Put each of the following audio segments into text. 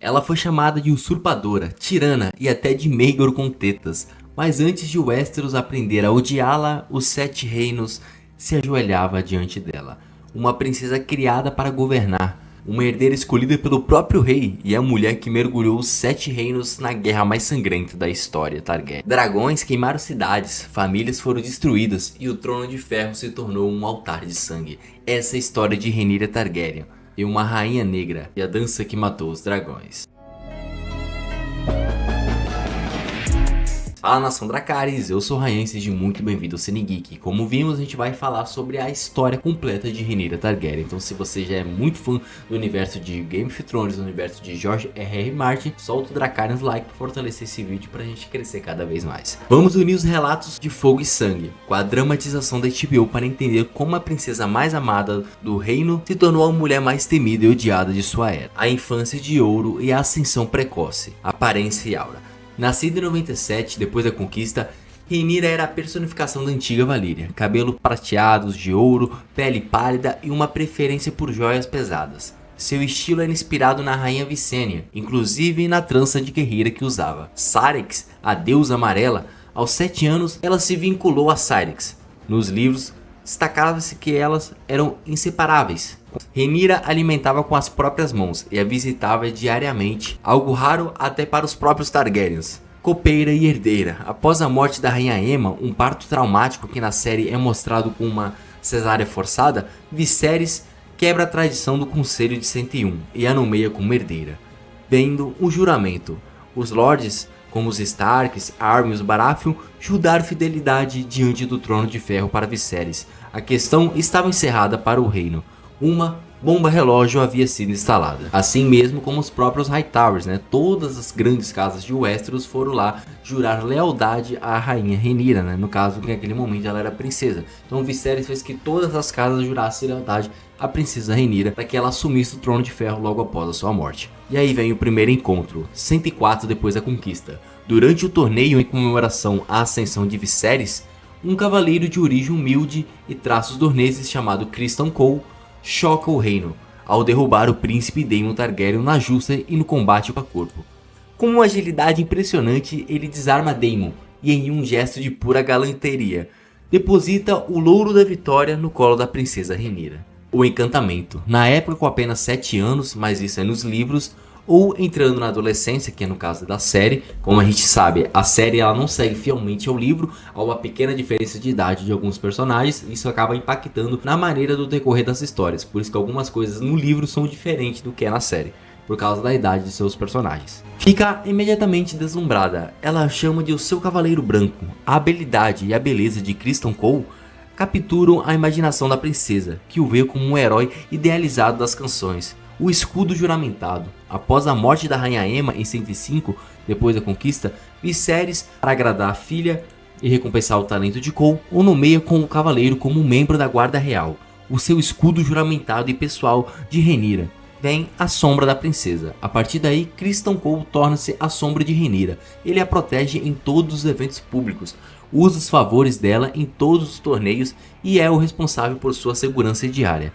Ela foi chamada de usurpadora, tirana e até de Maegor com tetas. Mas antes de Westeros aprender a odiá-la, os Sete Reinos se ajoelhava diante dela. Uma princesa criada para governar, uma herdeira escolhida pelo próprio rei e a mulher que mergulhou os Sete Reinos na guerra mais sangrenta da história Targaryen. Dragões queimaram cidades, famílias foram destruídas e o Trono de Ferro se tornou um altar de sangue. Essa é a história de Rhaenyra Targaryen e uma rainha negra e a dança que matou os dragões. Fala nação Dracarys, eu sou o Ryan e seja muito bem-vindo ao Cine Geek. Como vimos, a gente vai falar sobre a história completa de Rhaenyra Targaryen. Então se você já é muito fã do universo de Game of Thrones, do universo de George R.R. Martin, solta o Dracarys like para fortalecer esse vídeo pra gente crescer cada vez mais. Vamos unir os relatos de fogo e sangue com a dramatização da HBO para entender como a princesa mais amada do reino se tornou a mulher mais temida e odiada de sua era. A infância de ouro e a ascensão precoce, aparência e aura. Nascida em 97, depois da conquista, Rhaenyra era a personificação da antiga Valíria. Cabelo prateados de ouro, pele pálida e uma preferência por joias pesadas. Seu estilo era inspirado na rainha Visenya, inclusive na trança de guerreira que usava. Syrax, a deusa amarela, aos 7 anos ela se vinculou a Syrax. Nos livros, destacava-se que elas eram inseparáveis. Rhaenyra alimentava com as próprias mãos e a visitava diariamente, algo raro até para os próprios Targaryens. Copeira e herdeira. Após a morte da rainha Aemma, um parto traumático que na série é mostrado com uma cesárea forçada, Viserys quebra a tradição do Conselho de 101 e a nomeia como herdeira, vendo o juramento. Os lords, como os Starks, Arryn e os Baratheon, juraram fidelidade diante do Trono de Ferro para Viserys. A questão estava encerrada para o reino. Uma bomba relógio havia sido instalada. Assim mesmo como os próprios Hightowers, Todas as grandes casas de Westeros foram lá jurar lealdade à rainha Rhaenyra, No caso, que naquele momento ela era princesa. Então Viserys fez que todas as casas jurassem lealdade à princesa Rhaenyra para que ela assumisse o Trono de Ferro logo após a sua morte. E aí vem o primeiro encontro, 104 depois da conquista. Durante o torneio em comemoração à ascensão de Viserys, um cavaleiro de origem humilde e traços dorneses chamado Criston Cole choca o reino, ao derrubar o príncipe Daemon Targaryen na justa e no combate corpo a corpo. Com uma agilidade impressionante, ele desarma Daemon e em um gesto de pura galanteria, deposita o louro da vitória no colo da princesa Rhaenyra. O encantamento, na época com apenas 7 anos, mas isso é nos livros, ou entrando na adolescência, que é no caso da série. Como a gente sabe, a série ela não segue fielmente ao livro, há uma pequena diferença de idade de alguns personagens, isso acaba impactando na maneira do decorrer das histórias, por isso que algumas coisas no livro são diferentes do que é na série, por causa da idade de seus personagens. Fica imediatamente deslumbrada, ela chama de o seu cavaleiro branco. A habilidade e a beleza de Criston Cole capturam a imaginação da princesa, que o vê como um herói idealizado das canções. O escudo juramentado. Após a morte da rainha Aemma em 105, depois da conquista, Viserys, para agradar a filha e recompensar o talento de Cole, o nomeia como cavaleiro como membro da guarda real. O seu escudo juramentado e pessoal de Rhaenyra. Vem a sombra da princesa. A partir daí, Criston Cole torna-se a sombra de Rhaenyra. Ele a protege em todos os eventos públicos, usa os favores dela em todos os torneios e é o responsável por sua segurança diária.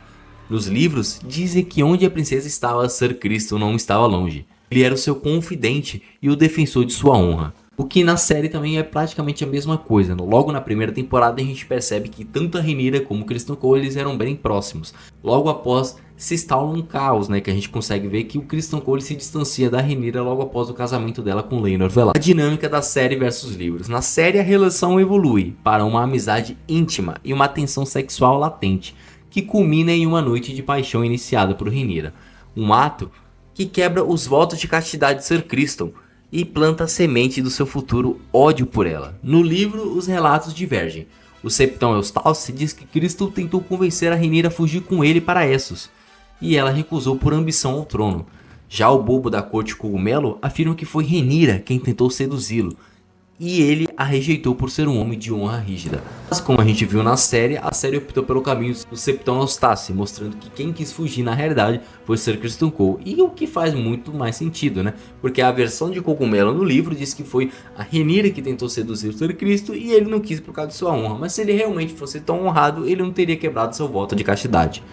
Nos livros, dizem que onde a princesa estava, Ser Criston não estava longe. Ele era o seu confidente e o defensor de sua honra. O que na série também é praticamente a mesma coisa. Logo na primeira temporada a gente percebe que tanto a Rhaenyra como o Criston Cole eles eram bem próximos. Logo após se instala um caos, que a gente consegue ver que o Criston Cole se distancia da Rhaenyra logo após o casamento dela com Laenor Velaryon. A dinâmica da série versus livros. Na série a relação evolui para uma amizade íntima e uma tensão sexual latente, que culmina em uma noite de paixão iniciada por Rhaenyra. Um ato que quebra os votos de castidade de Ser Criston e planta a semente do seu futuro ódio por ela. No livro, os relatos divergem. O Septão Eustalce diz que Criston tentou convencer a Rhaenyra a fugir com ele para Essos, e ela recusou por ambição ao trono. Já o bobo da corte Cogumelo afirma que foi Rhaenyra quem tentou seduzi-lo, e ele a rejeitou por ser um homem de honra rígida. Mas como a gente viu na série, a série optou pelo caminho do Septão Eustace, mostrando que quem quis fugir na realidade foi Ser Criston Cole, e o que faz muito mais sentido, Porque a versão de Cogumelo no livro diz que foi a Rhaenyra que tentou seduzir o Ser Criston e ele não quis por causa de sua honra, mas se ele realmente fosse tão honrado, ele não teria quebrado seu voto de castidade.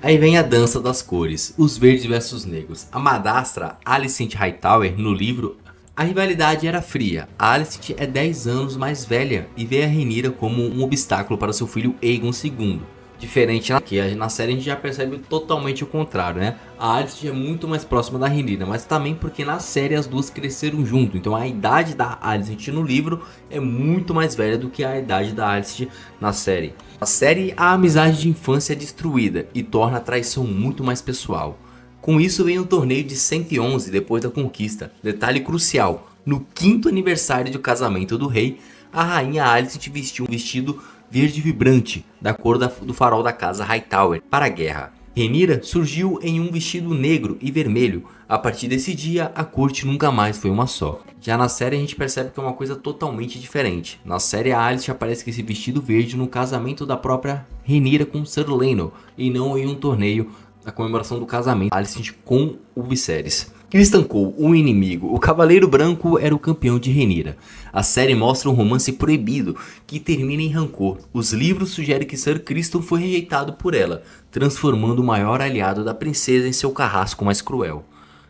Aí vem a dança das cores, os verdes versus negros. A madrasta Alicent Hightower no livro, a rivalidade era fria. A Alicent é 10 anos mais velha e vê a Rhaenyra como um obstáculo para seu filho Aegon II. Diferente que na série a gente já percebe totalmente o contrário, né? A Alicent é muito mais próxima da Rhaenyra, mas também porque na série as duas cresceram junto. Então a idade da Alicent no livro é muito mais velha do que a idade da Alicent na série. Na série, a amizade de infância é destruída e torna a traição muito mais pessoal. Com isso vem o torneio de 111 depois da conquista. Detalhe crucial, no 5º aniversário do casamento do rei, a rainha Alicent vestiu um vestido verde vibrante, da cor do farol da casa Hightower, para a guerra. Rhaenyra surgiu em um vestido negro e vermelho. A partir desse dia, a corte nunca mais foi uma só. Já na série a gente percebe que é uma coisa totalmente diferente. Na série a Alicent aparece com esse vestido verde no casamento da própria Rhaenyra com Ser Laenor, e não em um torneio da comemoração do casamento Alicent com o Viserys. Criston Cole, o inimigo. O Cavaleiro Branco era o campeão de Rhaenyra. A série mostra um romance proibido que termina em rancor. Os livros sugerem que Sir Criston foi rejeitado por ela, transformando o maior aliado da princesa em seu carrasco mais cruel.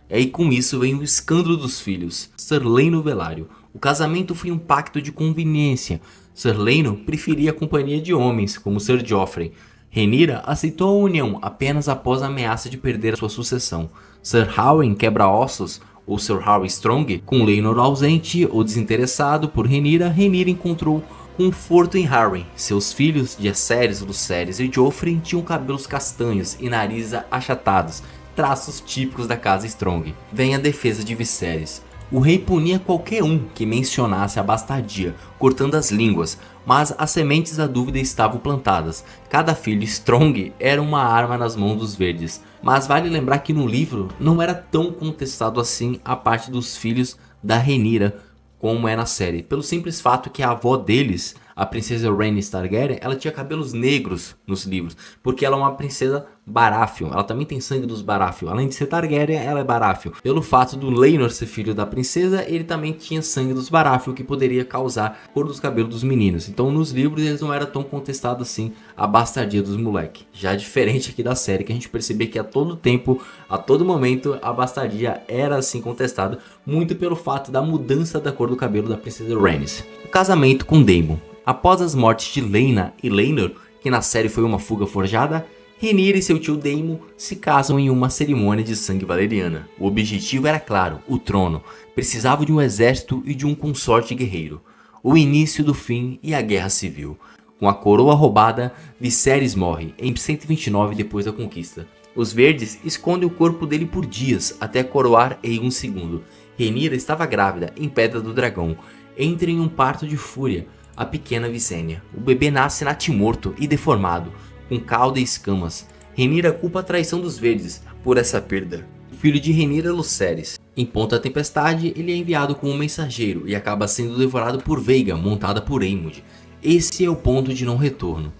E aí com isso vem o escândalo dos filhos. Ser Laenor Velaryon. O casamento foi um pacto de conveniência. Ser Laenor preferia a companhia de homens, como Ser Joffrey. Rhaenyra aceitou a união apenas após a ameaça de perder a sua sucessão. Ser Harwin Quebra-Ossos, ou Ser Harwin Strong, com Laenor ausente ou desinteressado por Rhaenyra, Rhaenyra encontrou conforto em Harwin. Seus filhos, Jaehaerys, Lucerys e Joffrey, tinham cabelos castanhos e narizes achatados, traços típicos da casa Strong. Vem a defesa de Viserys. O rei punia qualquer um que mencionasse a bastardia, cortando as línguas, mas as sementes da dúvida estavam plantadas. Cada filho Strong era uma arma nas mãos dos verdes. Mas vale lembrar que no livro não era tão contestado assim a parte dos filhos da Rhaenyra como é na série, pelo simples fato que a avó deles, a princesa Rhaenys Targaryen, ela tinha cabelos negros nos livros, porque ela é uma princesa Baratheon, ela também tem sangue dos Baratheon, além de ser Targaryen, ela é Baratheon. Pelo fato do Laenor ser filho da princesa, ele também tinha sangue dos Baratheon, que poderia causar a cor dos cabelos dos meninos. Então nos livros eles não era tão contestado assim a bastardia dos moleque. Já diferente aqui da série, que a gente percebia que a todo tempo, a todo momento, a bastardia era assim contestada, muito pelo fato da mudança da cor do cabelo da princesa Rhaenys. O casamento com Daemon. Após as mortes de Laena e Laenor, que na série foi uma fuga forjada, Rhaenyra e seu tio Daemon se casam em uma cerimônia de sangue valeriana. O objetivo era claro, o trono. Precisava de um exército e de um consorte guerreiro. O início do fim e a guerra civil. Com a coroa roubada, Viserys morre em 129 depois da conquista. Os verdes escondem o corpo dele por dias até coroar Aegon II. Rhaenyra estava grávida em Pedra do Dragão. Entra em um parto de fúria a pequena Visenya. O bebê nasce natimorto e deformado, com cauda e escamas. Rhaenyra culpa a traição dos verdes por essa perda. O filho de Rhaenyra é Lucerys. Em Ponta Tempestade, ele é enviado como um mensageiro e acaba sendo devorado por Veiga, montada por Aemond. Esse é o ponto de não retorno.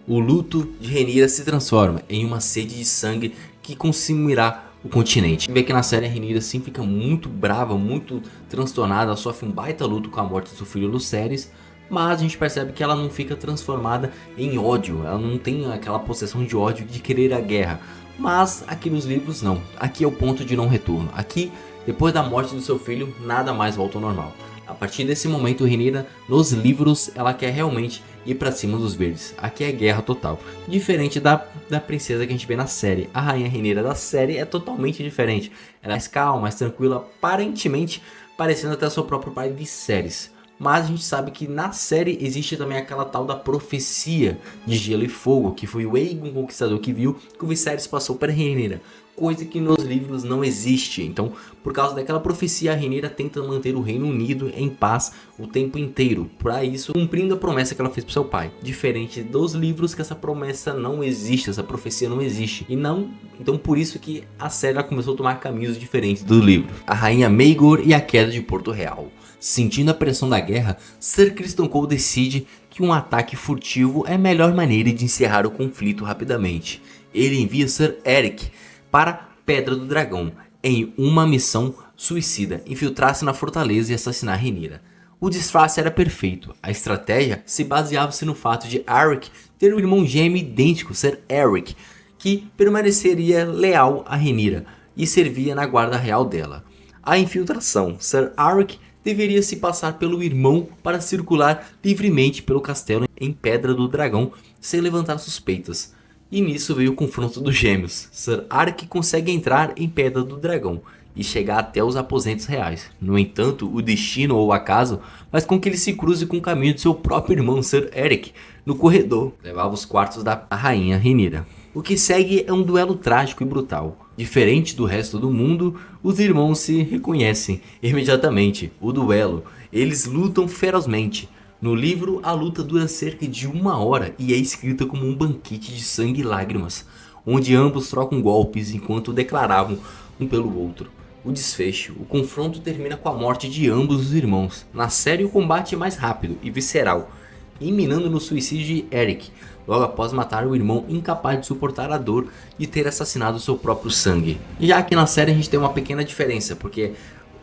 O luto de Rhaenyra se transforma em uma sede de sangue que consumirá o continente. Vê que na série a Rhaenyra sim fica muito brava, muito transtornada, ela sofre um baita luto com a morte do seu filho Lucerys, mas a gente percebe que ela não fica transformada em ódio, ela não tem aquela possessão de ódio de querer a guerra. Mas aqui nos livros não, aqui é o ponto de não retorno. Aqui, depois da morte do seu filho, nada mais volta ao normal. A partir desse momento, Rhaenyra, nos livros, ela quer realmente ir pra cima dos verdes. Aqui é guerra total. Diferente da princesa que a gente vê na série. A rainha Rhaenyra da série é totalmente diferente. Ela é mais calma, mais tranquila, aparentemente parecendo até seu próprio pai Viserys. Mas a gente sabe que na série existe também aquela tal da profecia de gelo e fogo, que foi o Aegon Conquistador que viu que o Viserys passou para Rhaenyra, coisa que nos livros não existe. Então, por causa daquela profecia, a Rhaenyra tenta manter o Reino Unido em paz o tempo inteiro, para isso cumprindo a promessa que ela fez para seu pai. Diferente dos livros, que essa promessa não existe, essa profecia não existe. E não, então por isso que a série ela começou a tomar caminhos diferentes do livro. A rainha Maegor e a queda de Porto Real. Sentindo a pressão da guerra, Sir Criston Cole decide que um ataque furtivo é a melhor maneira de encerrar o conflito rapidamente. Ele envia Sir Eric para Pedra do Dragão em uma missão suicida, infiltrar-se na fortaleza e assassinar Rhaenyra. O disfarce era perfeito, a estratégia se baseava-se no fato de Eric ter um irmão gêmeo idêntico, Sir Eric, que permaneceria leal a Rhaenyra e servia na guarda real dela. A infiltração. Ser Arik deveria se passar pelo irmão para circular livremente pelo castelo em Pedra do Dragão sem levantar suspeitas. E nisso veio o confronto dos gêmeos. Ser Arik consegue entrar em Pedra do Dragão e chegar até os aposentos reais. No entanto, o destino ou o acaso faz com que ele se cruze com o caminho de seu próprio irmão Ser Eric no corredor. Levava os quartos da rainha Rhaenyra. O que segue é um duelo trágico e brutal. Diferente do resto do mundo, os irmãos se reconhecem imediatamente. O duelo, eles lutam ferozmente. No livro, a luta dura cerca de 1 hora e é escrita como um banquete de sangue e lágrimas, onde ambos trocam golpes enquanto declaravam um pelo outro. O desfecho, o confronto termina com a morte de ambos os irmãos. Na série, o combate é mais rápido e visceral, minando no suicídio de Eric, logo após matar o irmão incapaz de suportar a dor de ter assassinado seu próprio sangue. E já aqui na série a gente tem uma pequena diferença, porque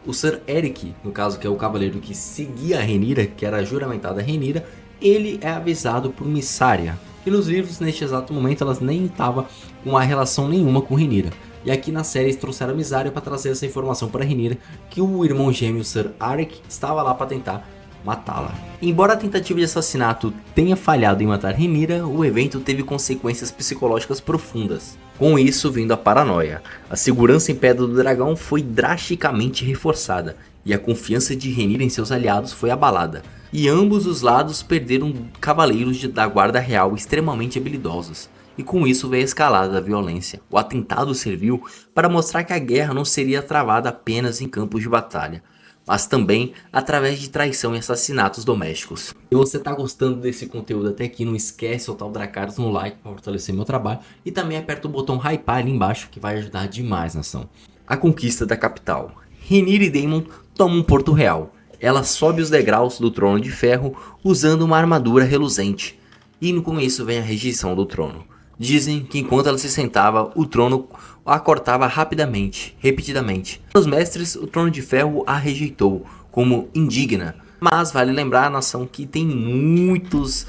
o Ser Eric, no caso que é o cavaleiro que seguia a Rhaenyra, que era a juramentada Rhaenyra, ele é avisado por Mysaria, que nos livros neste exato momento elas nem estavam com uma relação nenhuma com Rhaenyra. E aqui na série eles trouxeram a Mysaria para trazer essa informação para Rhaenyra, que o irmão gêmeo Ser Arik estava lá para tentar matá-la. Embora a tentativa de assassinato tenha falhado em matar Rhaenyra, o evento teve consequências psicológicas profundas. Com isso vindo a paranoia. A segurança em Pedra do Dragão foi drasticamente reforçada e a confiança de Rhaenyra em seus aliados foi abalada. E ambos os lados perderam cavaleiros da guarda real extremamente habilidosos. E com isso veio a escalada da violência. O atentado serviu para mostrar que a guerra não seria travada apenas em campos de batalha, mas também através de traição e assassinatos domésticos. Se você está gostando desse conteúdo até aqui, não esquece de soltar o Dracarys no like para fortalecer meu trabalho. E também aperta o botão hypar ali embaixo que vai ajudar demais, nação. A conquista da capital. Rhaenyra e Daemon tomam Porto Real. Ela sobe os degraus do trono de ferro usando uma armadura reluzente. E com isso vem a rejeição do trono. Dizem que enquanto ela se sentava, o trono a cortava repetidamente. Os mestres, o trono de ferro a rejeitou como indigna. Mas vale lembrar, nação, que tem muitos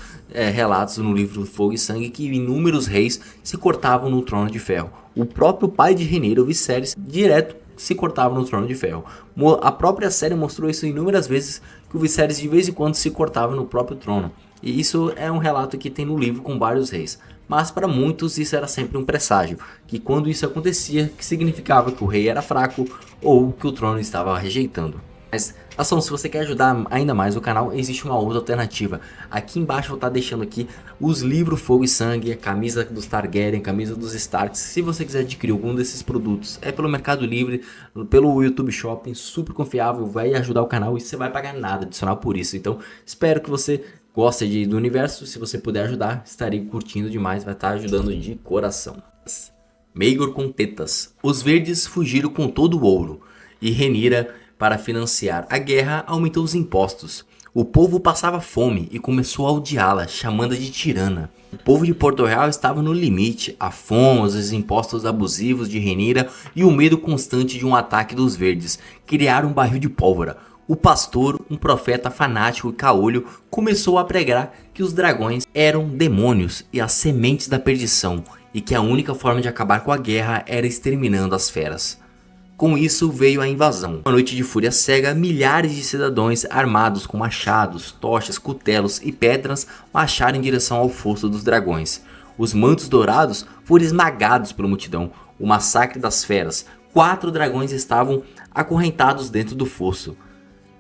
relatos no livro Fogo e Sangue que inúmeros reis se cortavam no trono de ferro. O próprio pai de Rhaenyra, o Viserys, direto se cortava no trono de ferro. A própria série mostrou isso inúmeras vezes, que o Viserys de vez em quando se cortava no próprio trono. E isso é um relato que tem no livro com vários reis. Mas para muitos isso era sempre um presságio, que quando isso acontecia, que significava que o rei era fraco ou que o trono estava rejeitando. Mas, ação, se você quer ajudar ainda mais o canal, existe uma outra alternativa. Aqui embaixo eu vou estar deixando aqui os livros Fogo e Sangue, a camisa dos Targaryen, a camisa dos Starks. Se você quiser adquirir algum desses produtos, é pelo Mercado Livre, pelo YouTube Shopping, super confiável, vai ajudar o canal e você vai pagar nada adicional por isso. Então, espero que você gosta do universo, se você puder ajudar, estarei curtindo demais, vai estar ajudando de coração. Maegor com tetas. Os verdes fugiram com todo o ouro, e Rhaenyra, para financiar a guerra, aumentou os impostos. O povo passava fome e começou a odiá-la, chamando-a de tirana. O povo de Porto Real estava no limite, a fome, os impostos abusivos de Rhaenyra e o medo constante de um ataque dos verdes criaram um barril de pólvora. O pastor, um profeta fanático e caolho, começou a pregar que os dragões eram demônios e as sementes da perdição, e que a única forma de acabar com a guerra era exterminando as feras. Com isso veio a invasão. Uma noite de fúria cega, milhares de cidadãos armados com machados, tochas, cutelos e pedras marcharam em direção ao fosso dos dragões. Os mantos dourados foram esmagados pela multidão. O massacre das feras. 4 dragões estavam acorrentados dentro do fosso.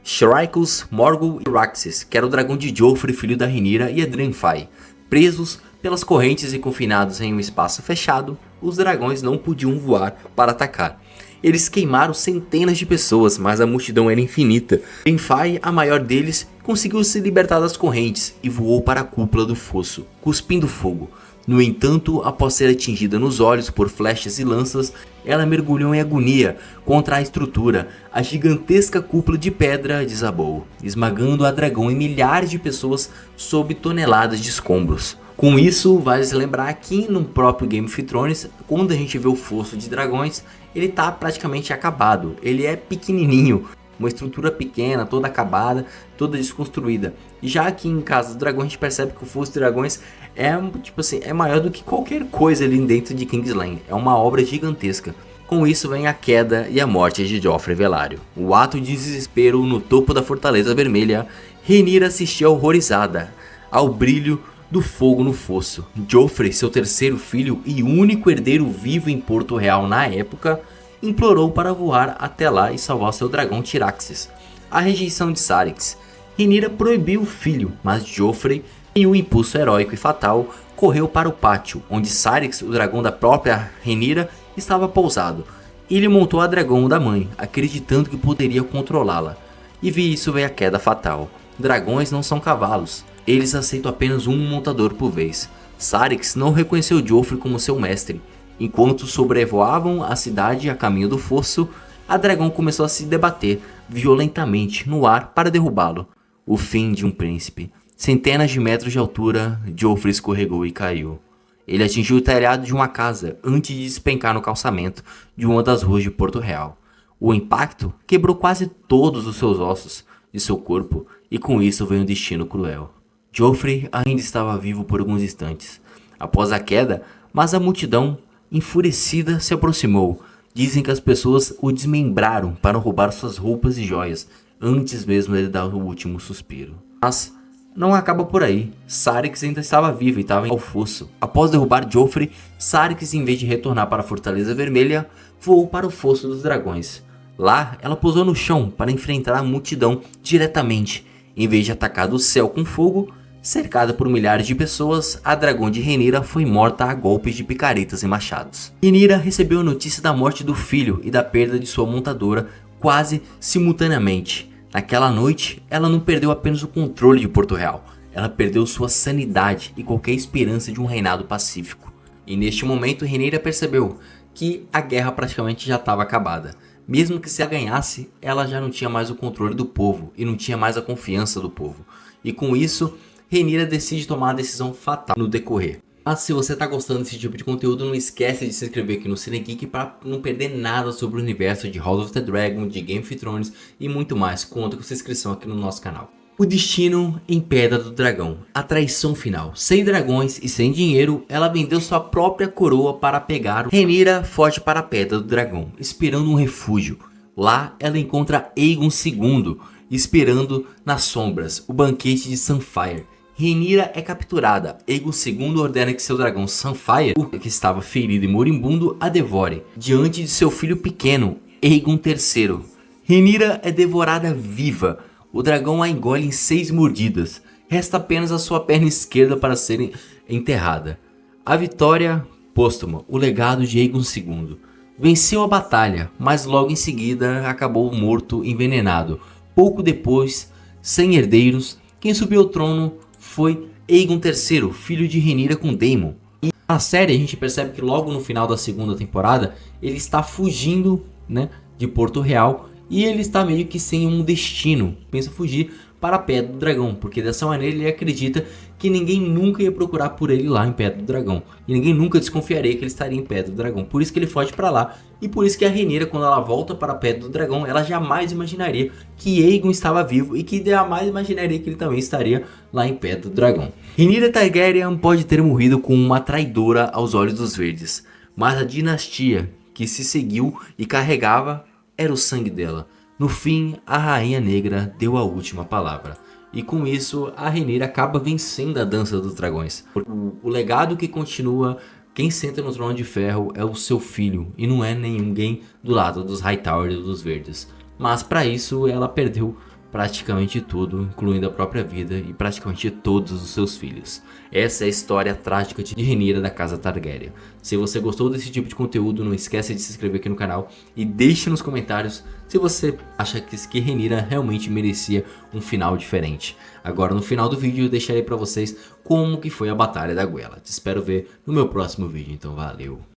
Shrykos, Morgul e Raxis, que era o dragão de Joffrey, filho da Rhaenyra, e Edrenfai. Presos pelas correntes e confinados em um espaço fechado, os dragões não podiam voar para atacar. Eles queimaram centenas de pessoas, mas a multidão era infinita. Edrenfai, a maior deles, conseguiu se libertar das correntes e voou para a cúpula do fosso, cuspindo fogo. No entanto, após ser atingida nos olhos por flechas e lanças, ela mergulhou em agonia contra a estrutura. A gigantesca cúpula de pedra desabou, esmagando a dragão e milhares de pessoas sob toneladas de escombros. Com isso, vale se lembrar que no próprio Game of Thrones, quando a gente vê o fosso de dragões, ele está praticamente acabado. Ele é pequenininho. uma estrutura pequena, toda acabada, toda desconstruída. E já aqui em Casa do Dragão a gente percebe que o Fosso dos Dragões é, tipo assim, é maior do que qualquer coisa ali dentro de Kingsland, é uma obra gigantesca. Com isso vem a queda e a morte de Joffrey Velário. O ato de desespero no topo da Fortaleza Vermelha, Rhaenyra assistia horrorizada ao brilho do fogo no fosso. Joffrey, seu terceiro filho e único herdeiro vivo em Porto Real na época, implorou para voar até lá e salvar seu dragão Tyraxes. A rejeição de Syrax. Rhaenyra proibiu o filho, mas Joffrey, em um impulso heróico e fatal, correu para o pátio, onde Syrax, o dragão da própria Rhaenyra, estava pousado. Ele montou a dragão da mãe, acreditando que poderia controlá-la. E vi isso veio a queda fatal. Dragões não são cavalos. Eles aceitam apenas um montador por vez. Syrax não reconheceu Joffrey como seu mestre. Enquanto sobrevoavam a cidade a caminho do fosso, a dragão começou a se debater violentamente no ar para derrubá-lo. O fim de um príncipe. Centenas de metros de altura, Joffrey escorregou e caiu. Ele atingiu o telhado de uma casa antes de despencar no calçamento de uma das ruas de Porto Real. O impacto quebrou quase todos os seus ossos de seu corpo e com isso veio um destino cruel. Joffrey ainda estava vivo por alguns instantes após a queda, mas a multidão enfurecida se aproximou. Dizem que as pessoas o desmembraram para roubar suas roupas e joias antes mesmo de dar o último suspiro. Mas não acaba por aí. Syrax ainda estava vivo e estava ao fosso. Após derrubar Joffrey, Syrax, em vez de retornar para a Fortaleza Vermelha, voou para o Fosso dos Dragões. Lá, ela pousou no chão para enfrentar a multidão diretamente. Em vez de atacar do céu com fogo, cercada por milhares de pessoas, a dragão de Rhaenyra foi morta a golpes de picaretas e machados. Rhaenyra recebeu a notícia da morte do filho e da perda de sua montadora quase simultaneamente. Naquela noite, ela não perdeu apenas o controle de Porto Real, ela perdeu sua sanidade e qualquer esperança de um reinado pacífico. E neste momento, Rhaenyra percebeu que a guerra praticamente já estava acabada. Mesmo que se ela ganhasse, ela já não tinha mais o controle do povo e não tinha mais a confiança do povo. E com isso, Rhaenyra decide tomar a decisão fatal no decorrer. Mas se você está gostando desse tipo de conteúdo, não esquece de se inscrever aqui no CineGeek para não perder nada sobre o universo de House of the Dragon, de Game of Thrones e muito mais. Conta com sua inscrição aqui no nosso canal. O destino em Pedra do Dragão. A traição final. Sem dragões e sem dinheiro, ela vendeu sua própria coroa para pegar. Rhaenyra foge para a Pedra do Dragão, esperando um refúgio. Lá ela encontra Aegon II, esperando nas sombras, o banquete de Sunfyre. Rhaenyra é capturada. Aegon II ordena que seu dragão Sunfyre, que estava ferido e moribundo, a devore, diante de seu filho pequeno, Aegon III. Rhaenyra é devorada viva. O dragão a engole em 6 mordidas. Resta apenas a sua perna esquerda para ser enterrada. A vitória póstuma, o legado de Aegon II. Venceu a batalha, mas logo em seguida acabou morto envenenado. Pouco depois, sem herdeiros, quem subiu ao trono foi Aegon III, filho de Rhaenyra com Daemon. E na série a gente percebe que logo no final da segunda temporada ele está fugindo, né, de Porto Real e ele está meio que sem um destino. Pensa fugir para a Pedra do Dragão, porque dessa maneira ele acredita que ninguém nunca ia procurar por ele lá em Pedra do Dragão. E ninguém nunca desconfiaria que ele estaria em Pedra do Dragão. Por isso que ele foge para lá. E por isso que a Rhaenyra, quando ela volta para a Pedra do Dragão, ela jamais imaginaria que Aegon estava vivo. E que jamais imaginaria que ele também estaria lá em Pedra do Dragão. Rhaenyra Targaryen pode ter morrido como uma traidora aos olhos dos verdes. Mas a dinastia que se seguiu e carregava era o sangue dela. No fim, a Rainha Negra deu a última palavra. E com isso, a Rhaenyra acaba vencendo a Dança dos Dragões. O legado que continua, quem senta no Trono de Ferro é o seu filho. E não é ninguém do lado dos Hightower e dos Verdes. Mas para isso, ela perdeu praticamente tudo, incluindo a própria vida e praticamente todos os seus filhos. Essa é a história trágica de Rhaenyra da Casa Targaryen. Se você gostou desse tipo de conteúdo, não esquece de se inscrever aqui no canal e deixe nos comentários se você acha que Rhaenyra realmente merecia um final diferente. Agora no final do vídeo eu deixarei para vocês como que foi a Batalha da Guela. Te espero ver no meu próximo vídeo, então valeu!